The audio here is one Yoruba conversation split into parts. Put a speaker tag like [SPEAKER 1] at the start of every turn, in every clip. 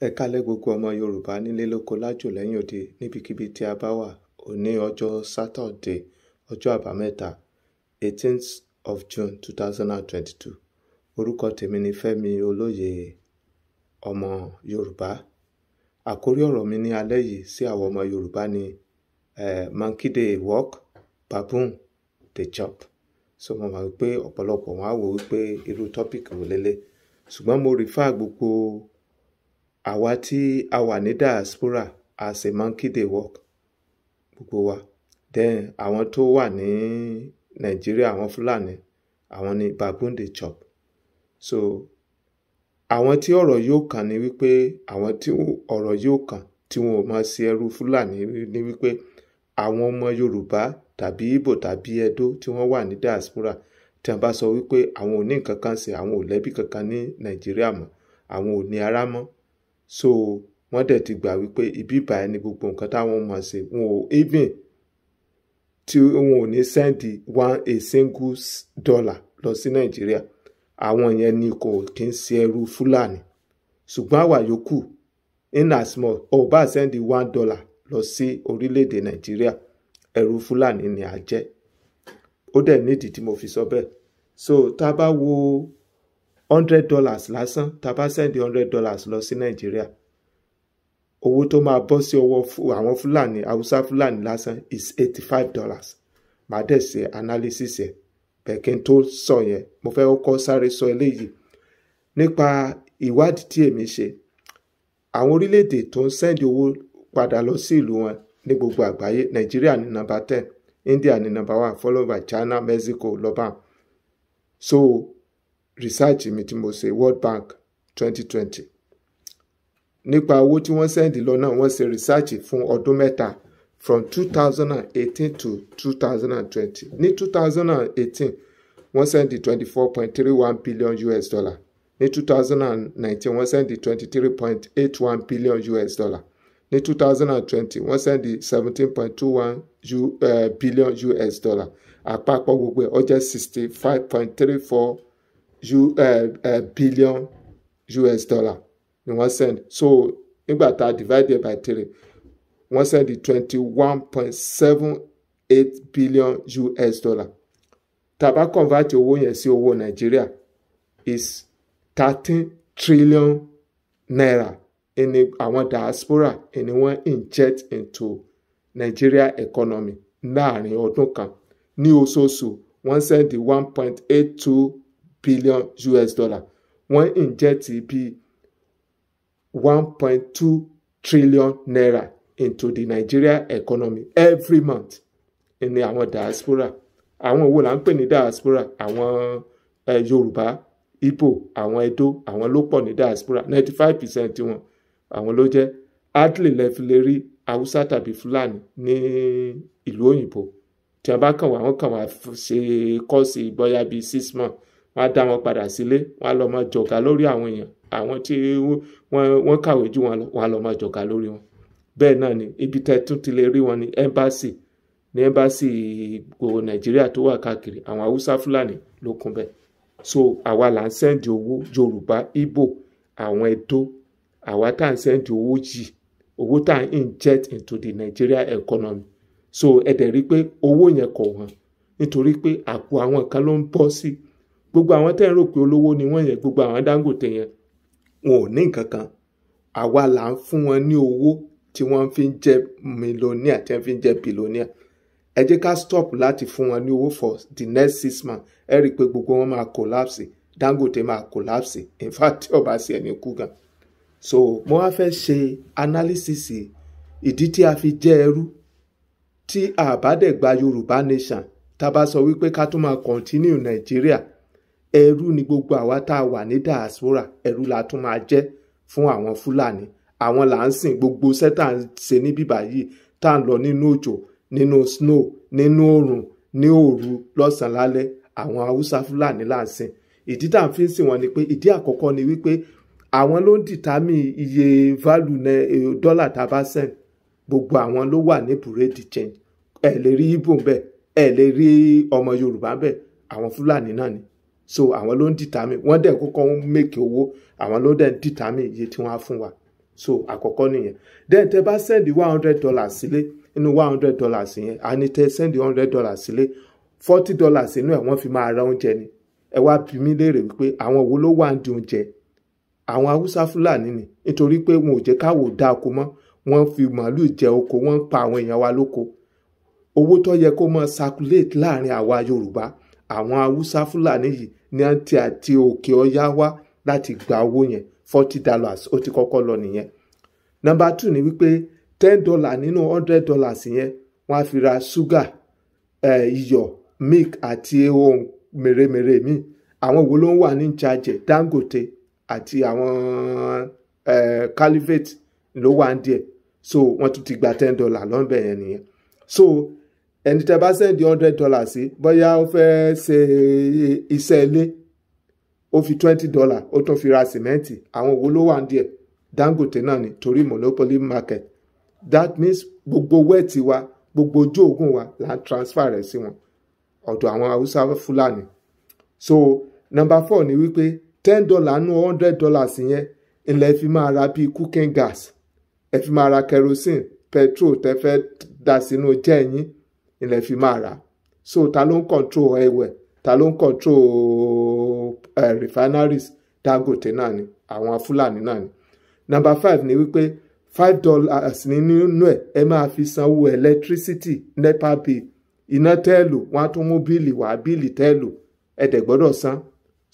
[SPEAKER 1] Ẹ kálẹ́ gbogbo ọmọ Yorùbá nílé lóko lájò lẹ́yìn òde níbikíbi tí a bá wà. Òní ọjọ́ Saturday, ọjọ́ àbámẹ́ta, 18th of June 2022. Orúkọ tèmi ni Fẹ́mi Olóye ọmọ Yorùbá. Àkórí ọ̀rọ̀ mi ní alẹ́ yìí sí àwọn ọmọ Yorùbá ni monkey dey walk, baboon dey chop. So mo mọ̀ wípé ọ̀pọ̀lọpọ̀ wọn á wò wípé irú tọ́pìkì wò lélẹ̀. Ṣùgbọ́n mo refer gbogbo àwa tí a wà ní diaspora as a monkey dey walk, gbogbo wa. Then àwọn tó wà ní Nàìjíríà, àwọn Fúlàní, àwọn ni baboon dey chop. So àwọn tí ọ̀rọ̀ yóò kàn ní wípé àwọn tí ọ̀rọ̀ yóò kàn tí wọn ò máa ṣe ẹrú Fúlàní ní wípé àwọn ọmọ Yorùbá tàbí Ìgbò tàbí Ẹdó tí wọ́n wà ní diaspora tí wọ́n bá sọ wípé àwọn ò ní nǹkan kan ṣe, àwọn ò lẹ́bí kankan ní Nàìjíríà mọ́, àwọn ò ní ará mọ́. So wọ́n dẹ̀ ti gbà wípé ibi ìbàyẹn ni gbogbo nǹkan táwọn máa ṣe. Wọn ò even tí wọn ò ní send a single dollar lọ sí Nàìjíríà. Àwọn yẹn ni kò kí ń ṣe ẹrú Fúlàní. Ṣùgbọ́n àwa yòókù in as much ó bá send $1 lọ sí orílẹ̀-èdè Nàìjíríà, ẹrú Fúlàní ni a jẹ́. Ó dẹ̀ nídìí tí mo fi sọ bẹ́ẹ̀. So tá bá wo $100 lásán, tá bá send $100 lọ sí Nàìjíríà, owó tó máa bọ́ sí ọwọ́ àwọn Fúlàní, Haúsá Fúlàní lásán is $85. Màá dẹ̀ ṣe analysis ẹ̀. Bẹ́ẹ̀ kí n tó sọ yẹn, mo fẹ́ kọ́kọ́ sáré sọ eléyìí. Nípa ìwádìí tí èmi ṣe, àwọn orílẹ̀-èdè tó ń send owó padà lọ sí ìlú wọn ní gbogbo àgbáyé, Nàìjíríà ní number 10, India ní number 1, followed by China, Mexico, lọ́bà. So research mi tí mo ṣe, World Bank 2020. Nípa owó tí wọ́n send lọ náà, wọ́n ṣe research fún ọdún mẹ́ta from 2018 to 2020. Ní 2018, wọ́n send $24.31 billion. Ní 2019, wọ́n send $23.81 billion. Ní 2020, wọ́n send $17.21 billion. Àpapọ̀ gbogbo ẹ̀ ó jẹ́ $65.34 billion ni wọ́n send. So nígbà tá a divide by 3, wọ́n send $21.78 billion. Tá a bá convert owó yẹn sí owó Nàìjíríà is 13 trillion naira ní àwọn diaspora ni wọ́n inject into Nigeria economy láàrin ọdún kan. Ní oṣooṣù, wọ́n send $1.82 billion. Wọ́n inject bí 1.2 trillion naira into the Nigeria economy every month ní àwọn diaspora. Àwọn wo là ń pè ní diaspora? Àwọn Yorùbá, Ìgbò, àwọn Ẹdó, àwọn ló pọ̀ ní diaspora. 95% wọn àwọn ló jẹ́. Hardly lẹ fi lè rí Haúsá tàbí Fúlàní ní ìlú òyìnbó. Tí wọ́n bá kàn wá, wọ́n kàn wá ṣe kọ́ọ̀sì bóyá bíi 6 months, wọ́n á dá wọn padà sílé, wọ́n á lọ máa jọ̀gá lórí àwọn èèyàn. Àwọn tí wọ́n kàwé jù wọn lọ, wọ́n á lọ máa jọ̀gá lórí wọn. Bẹ́ẹ̀ náà ni ibi tẹ́tún ti lè rí wọn ní embassy gbogbo Nàìjíríà tó wà káàkiri. Àwọn Haúsá Fúlàní ló kún bẹ́ẹ̀. So àwa là ń send owó, Yorùbá, Ìgbò, àwọn Ẹdó, àwa tá à ń send owó yìí, owó tá à ń inject into the Nigeria economy. So ẹ dẹ̀ rí pé owó yẹn kò wọ́n nítorí pé àpò àwọn kan ló ń bọ́ sí. Gbogbo àwọn tẹ́ ń rò pé olówó ni wọ́n yẹn, gbogbo àwọn Dangote yẹn, wọn ò ní nǹkan kan. Àwa là ń fún wọn ní owó tí wọ́n fi ń jẹ́ millionaire, tí wọ́n fi ń jẹ́ billionaire. Ẹ jẹ́ ká stop láti fún wọn ní owó for the next 6 months. Ẹ rí i pé gbogbo wọn máa collapse. Dangote máa collapse. In fact, tí ó bá sí ẹni kú gan. So mo wá fẹ́ ṣe analysis ìdí tí a fi jẹ́ ẹrú. Tí a bá dẹ̀ gba Yorùbá nation, tá a bá sọ wípé ká tún máa continue Nàìjíríà, ẹrú ni gbogbo àwa tá a wà ní diaspora, ẹrú la tún máa jẹ́ fún àwọn Fúlàní. Àwọn là ń sìn gbogbo iṣẹ́ tá à ń ṣe ní bíbá yìí, tá à ń lọ nínú òjò, nínú snow, nínú oòrùn, ní òru, lọ́sàn-án lálẹ́, àwọn Haúsá Fúlàní là ń sìn. Ìdí tá à ń fi sìn wọn ni pé ìdí àkọ́kọ́ ni wípé àwọn ló ń determine iye value dọ́là tá a bá send. Gbogbo àwọn ló wà ní bureau de change. Ẹ lè rí Ìgbò bẹ́ẹ̀, ẹ lè rí ọmọ Yorùbá bẹ́ẹ̀, àwọn Fúlàní náà ni. So àwọn ló ń determine, wọ́n dẹ̀ kọ́kọ́ ń make owó, àwọn ló dẹ̀ ń determine iye tí wọ́n á fún wa. so àkọ́kọ́ nìyẹn. Then tẹ́ bá send $100 sílé, inú $100 yẹn a ní tẹ́ send $100 sílé, $40 inú ẹ̀ wọ́n fi máa ra oúnjẹ ni. Ẹ wá bi mí léèrè wípé àwọn wo ló wà ń di oúnjẹ? Àwọn Haúsá Fúlàní ni, nítorí pé wọn ò jẹ́ káwò dá oko mọ́, wọ́n fi màálù jẹ oko, wọ́n ń pa àwọn èèyàn wa lóko. Owó tó yẹ kó máa circulate láàrin àwa Yorùbá, àwọn Haúsá Fúlàní yìí ní àǹtí àti òkè ọya wá láti gba owó yẹn. $40 ó ti kọ́kọ́ lọ nìyẹn. Number 2 ni wípé $10 nínú $100 yẹn wọ́n á fi ra ṣúgà, iyọ̀, milk àti ohun mèremère míì. Àwọn wo ló ń wà ní charge? Dangote àti àwọn Caliphate ló wà ń díẹ̀. So wọ́n tún ti gba $10 lọ́nbẹ̀ yẹn nìyẹn. So ẹni tẹ́ bá send $100 sí, bóyá ó fẹ́ ṣe iṣẹ́ ilé, ó fi $20 ó tún fi ra sìmẹ́ǹtì. Àwọn wo ló wà ń díẹ̀? Dangote náà ni, torí monopoly market. That means gbogbo wẹ́ẹ̀tì wa, gbogbo ojú ògùn wa là ń transfer rẹ̀ sí wọn, ọ̀dọ̀ àwọn Haúsá Fúlàní. So number 4 ni wípé $10 nínú $100 yẹn ilẹ̀ fi máa ra bíi cooking gas, ẹ fi máa ra kerosene, petrol tẹ́ fẹ́ dà sínú jẹ́ yín, ilẹ̀ fi máa rà. So ta ló ń control ẹwẹ̀, ta ló ń control refineries? Dangote náà ni, àwọn Fúlàní náà ni. Number 5 ni wípé $5 nínú ẹ máa fi sanwó electricity, NEPA bill, iná tẹ́ẹ̀lù, wọ́n á tún mú bíìlì wá, bíìlì tẹ́ẹ̀lù ẹ̀dẹ̀ gbọ́dọ̀ san.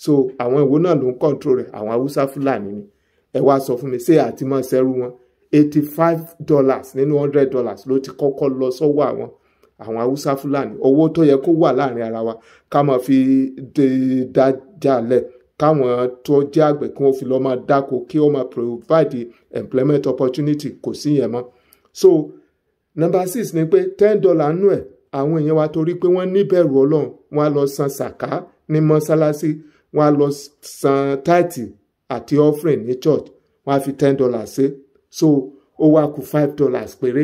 [SPEAKER 1] So àwọn ìwọ náà ló ń control rẹ̀, àwọn Haúsá Fúlàní ni. Ẹ wá sọ fún mi, ṣé àti máa ṣẹ́rú wọn? $85 nínú $100 ló ti kọ́kọ́ lọ sọ́wọ́ àwọn Haúsá Fúlàní. Owó tó yẹ kó wà láàrin ara wa ká máa fi dájàlẹ̀, káwọn tó jẹ́ àgbẹ̀ kí wọ́n fi lọ́ọ́ máa dáko, kí wọ́n máa provide employment opportunity, kò sí yẹn mọ́. So number 6 ni pé $10 nínú ẹ̀ àwọn èèyàn wa, torí pé wọ́n níbẹ̀rù Ọlọ́run, wọ́n á lọ san sàká ní mọ́sálásí, wọ́n á lọ san tithe àti offering ní church, wọ́n á fi $10 sí. So ó wá kù $5 péré.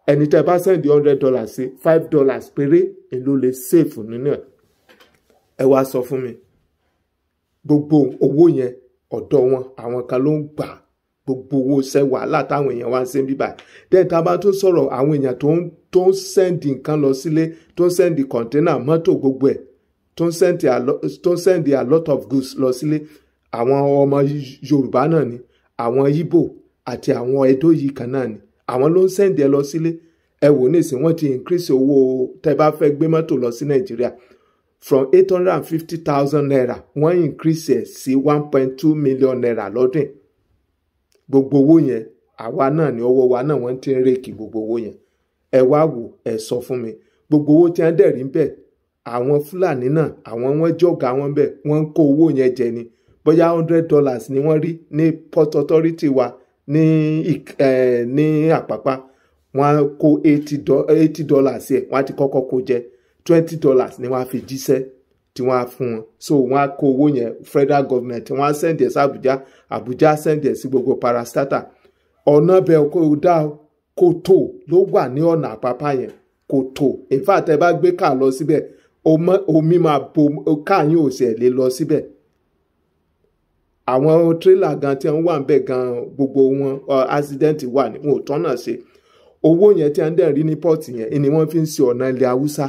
[SPEAKER 1] Ẹni tẹ́ bá send $100 sí, $5 péré ló lè save nínú ẹ̀. Ẹ wá sọ fún mi, gbogbo owó yẹn ọ̀dọ̀ wọn àwọn kan ló ń gbà, gbogbo owó ṣẹ́ wàhálà táwọn èèyàn wá ń ṣe bíbá. Then tá bá tún sọ̀rọ̀ àwọn èèyàn tó ń send nǹkan lọ sílé, tó ń send container, mọ́tò, gbogbo ẹ̀, tó ń send a lot of goods lọ sílé, àwọn ọmọ Yorùbá náà ni, àwọn Igbo àti àwọn Edo yìí kan náà ni, àwọn ló ń send ẹ lọ sílé. Ẹ wò nísìnyí wọ́n ti increase owó tẹ́ bá fẹ́ gbé mọ́tò lọ sí Nàìjíríà from 850,000 naira, wọ́n increase ẹ̀ sí 1.2 million naira lọ́dún. Gbogbo owó yẹn àwa náà ni, ọwọ́ wa náà wọ́n ti ń rékì gbogbo owó yẹn. Ẹ wá wò, ẹ sọ fún mi, gbogbo owó tí wọ́n dẹ̀ rí bẹ́ẹ̀, àwọn Fúlàní náà àwọn wọ́n jọ̀gá wọn bẹ́ẹ̀, wọ́n ń kó owó yẹn jẹ ni. Bóyá $100 ni wọ́n rí ní Port Authority wa ní Àpápá, wọ́n á kó $80 ẹ̀, wọ́n á ti kọ́kọ́ kó jẹ. $20 ni wọ́n á fi jíṣẹ́ tí wọ́n á fún wọn. So wọ́n á kó owó yẹn, federal government wọ́n á send ẹ̀ sí Abuja, Abuja send ẹ̀ sí gbogbo parastatal. Ọ̀nà bẹ́ẹ̀ kó dá kòtò ló wà ní ọ̀nà Àpápá yẹn, kòtò. In fact ẹ bá gbé káà lọ síbẹ̀, omi máa bo káà yín ò sì ẹ̀ lè lọ síbẹ̀. Àwọn trailer gan tí wọ́n wà ń bẹ̀ gan, gbogbo wọn accident wà ní, wọn ò tọ́nà ṣe. Owó yẹn tí wọ́n dẹ̀ rí ní port yẹn ni wọ́n fi ń ṣe ọ̀nà ilẹ̀ Haúsá,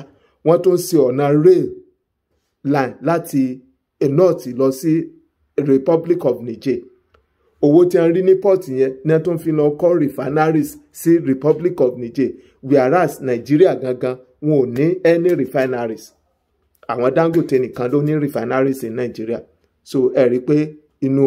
[SPEAKER 1] wọ́n tún ṣe ọ̀nà rail line láti north lọ sí Republic of Niger. Owó tí wọ́n rí ní port yẹn ní wọ́n tún fi lọ kọ́ refineries sí Republic of Niger, whereas Nigeria gangan wọn ò ní any refineries. Àwọn Dangote nìkan ló ní refineries in Nigeria. So ẹ rí pé inú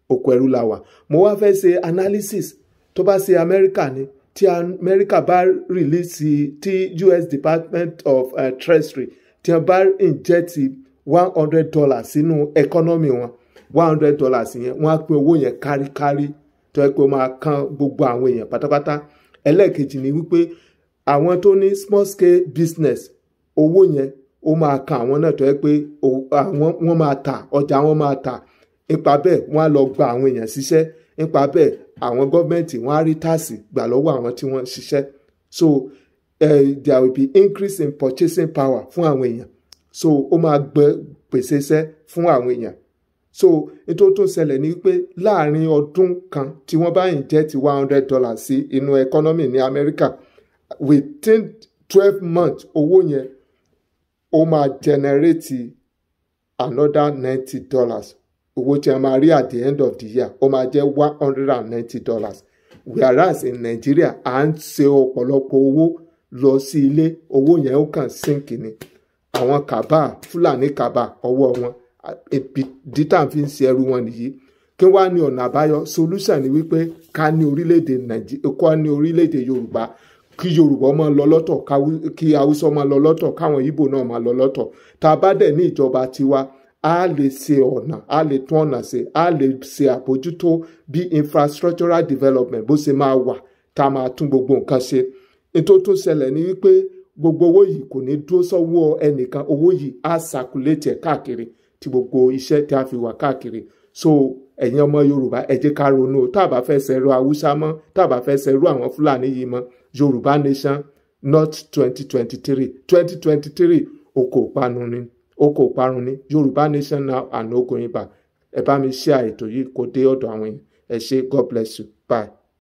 [SPEAKER 1] oko ẹrú la wà. Mo wá fẹ́ ṣe analysis tó bá ṣe America ni, tí America bá release, tí US Department of Treasury tí wọ́n bá inject $100 sínú economy wọn, $100 yẹn wọ́n á pín owó yẹn káríkárí tó yẹ pé ó máa kan gbogbo àwọn èèyàn pátápátá. Ẹlẹ́ẹ̀kejì ni wípé àwọn tó ní small scale business, owó yẹn ó máa kan àwọn náà tó yẹ pé wọ́n máa tà, ọjà wọn máa tà. Nípa bẹ́ẹ̀ wọ́n á lọ gba àwọn èèyàn ṣiṣẹ́. Nípa bẹ́ẹ̀ àwọn gọ́ọ̀mẹ̀ntì wọ́n á rí táàsì gbà lọ́wọ́ àwọn tí wọ́n ṣiṣẹ́. So there will be increase in purchasing power fún àwọn èèyàn. So ó máa gbé pèsè iṣẹ́ fún àwọn èèyàn. so ètò tó ṣẹlẹ̀ ní pé láàrin ọdún kan tí wọ́n bá inject $100 sí inú economy ní Amẹ́ríkà, within 12 months owó yẹn ó máa generate another $90. Owó tí a máa rí at the end of the year ó máa jẹ́ $190. Whereas in Nigeria à ń ṣe ọ̀pọ̀lọpọ̀ owó lọ sí ilé, owó yẹn ó kàn sink ni. Àwọn kàbá Fúlàní kàbá ọwọ́ wọn dítà fi ń ṣe ẹrú wọn nìyí. Kí wá ní ọ̀nà àbáyọ? Solution ni wípé ká ní orílẹ̀-èdè Nàìjíríà, ká ní orílẹ̀-èdè Yorùbá, kí Yorùbá máa lọ lọ́tọ̀, kí Haúsá máa lọ lọ́tọ̀, káwọn Ìgbò náà máa lọ lọ́tọ̀. Tá a bá dẹ̀ ní ìjọba tiwa, a lè ṣe ọ̀nà, a lè tún ọ̀nà ṣe, a lè ṣe àbójútó bí infrastructural development bó ṣe máa wà, tá a máa tún gbogbo nǹkan ṣe. Ètò tó ṣẹlẹ̀ ni wípé gbogbo owó yìí kò ní dúró sọ́wọ́ ẹnìkan, owó yìí á circulate káàkiri tí gbogbo iṣẹ́ tí a fi wà káàkiri. So ẹ̀yin ọmọ Yorùbá ẹ jẹ́ ká ronú, tá a bá fẹ́ ṣẹrú Haúsá mọ́, tá a bá fẹ́ ṣẹrú àwọn Fúlàní yìí mọ́. Yorùbá nation not 2023. 2023 oko parun ni. Yorùbá nation now and no going back. Ẹ bá mi share ètò yìí kó dé ọ̀dọ̀ àwọn èèyàn. Ẹ ṣé, God bless you. Bye.